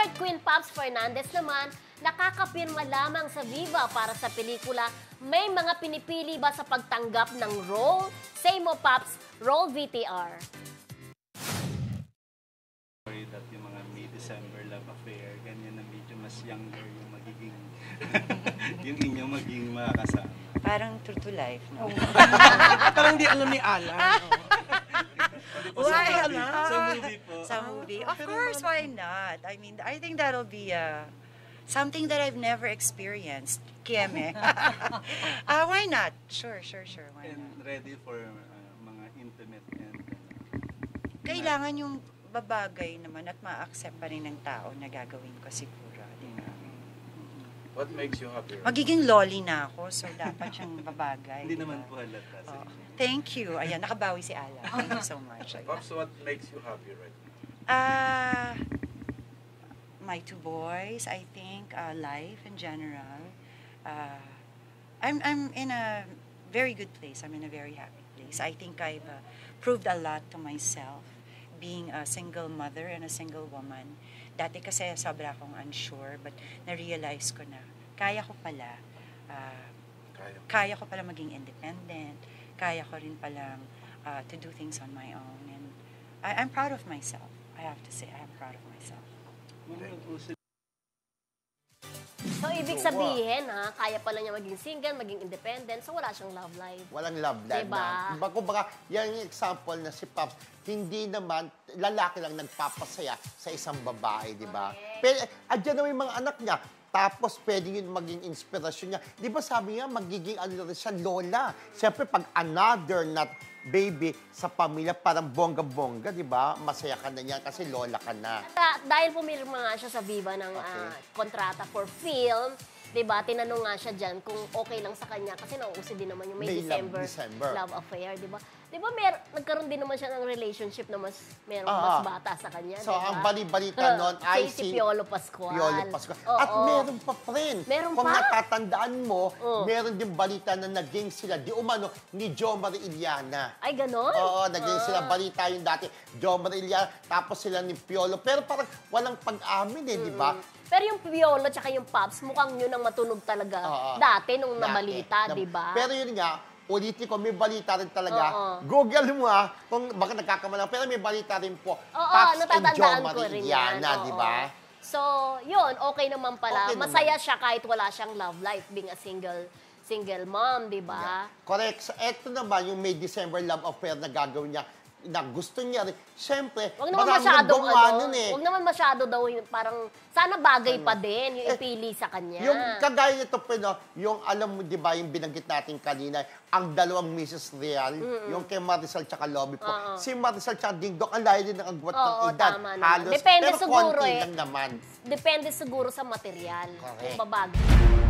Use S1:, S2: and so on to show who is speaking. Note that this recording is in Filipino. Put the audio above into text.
S1: Favorite Queen Pops Fernandez naman, nakakapirma lamang sa Viva para sa pelikula. May mga pinipili ba sa pagtanggap ng role? Say mo, Pops, roll VTR.
S2: That yung mga May December love affair, ganyan na medyo mas younger yung magiging, yung inyong maging makakasama.
S3: Parang true to life, no?
S4: Parang di alam ni Ala.
S3: Why?
S2: Sa movie po.
S3: Sa movie? Of course, why not? I mean, I think that'll be something that I've never experienced. Kieme. Why not? Sure, why
S2: And
S3: not?
S2: ready for mga intimate and...
S3: Kailangan yung babagay naman at ma-accept pa rin ng tao na gagawin ko siguro.
S5: What makes you happy?
S3: Magiging loli na ako, so dapat siyang babagay.
S2: Hindi
S3: diba?
S2: naman po halata.
S3: Oh, thank you. Ayan, nakabawi si Ala. Thank you so much.
S5: Pops, what makes you happy right now?
S3: My two boys, I think, life in general. I'm in a very good place. I'm in a very happy place. I think I've proved a lot to myself being a single mother and a single woman. Dati kasi sobra akong unsure, but na-realize ko na kaya ko pala maging independent, kaya ko rin palang to do things on my own. And I'm proud of myself. I have to say, I'm proud of myself.
S1: So, ibig sabihin, kaya pala niya maging single, maging independent, so wala siyang love life.
S6: Walang love life
S1: diba?
S6: na. Kumbaga, yan yung example na si Pops, hindi naman, lalaki lang nagpapasaya sa isang babae, di ba?
S1: Okay.
S6: Pero, andyan naman yung mga anak niya, tapos pwede yun maging inspirasyon niya. Di ba sabi niya, magiging ano rin siya, lola. Siyempre, pag another not baby sa pamilya, parang bongga-bongga, di ba? Masaya ka na niyan kasi lola ka na.
S1: Dahil pumirma nga siya sa Viva ng kontrata for film, diba, tinanong nga siya dyan kung okay lang sa kanya kasi nauuso din naman yung May December love affair, diba? Diba, nagkaroon din naman siya ng relationship na mas bata sa kanya,
S6: So,
S1: diba?
S6: ang bali-balita nun ay
S1: si Piolo Pascual.
S6: At meron pa friend.
S1: Meron
S6: Kung
S1: pa?
S6: natatandaan mo, meron din balita na naging sila, di umano, ni Jomar Iliana.
S1: Ay, ganon?
S6: Oo, naging sila, balita yung dati, Jomar Iliana, tapos sila ni Piolo. Pero parang walang pag-amin di ba?
S1: Pero yung Piolo tsaka yung Pops, mukhang yun ang matunog talaga dati nung nabalita, di ba?
S6: Pero yun nga, ulitin ko, may balita rin talaga. Google mo kung baka nagkakamala. Pero may balita rin po. Pops and Jomar Iliana, di ba?
S1: So, yun, okay naman pala.
S6: Okay
S1: Masaya siya kahit wala siyang love life, being a single mom, di ba?
S6: Correct. So, eto naman yung May December love affair na gagawin niya, na gusto niya rin. Siyempre,
S1: wag naman masyado daw yung parang, sana bagay pa din yung ipili sa kanya.
S6: Yung kagaya nito po, yung alam mo, di ba, yung binanggit natin kanina, ang dalawang Mrs. Real, yung kay Marisol tsaka Lobby po. Si Marisol tsaka Ding Dong, ang layo din ng agwat ng edad. Halos,
S1: depende
S6: pero
S1: siguro
S6: konti lang naman.
S1: Depende siguro sa material.
S6: Correct.
S1: Kung babagay.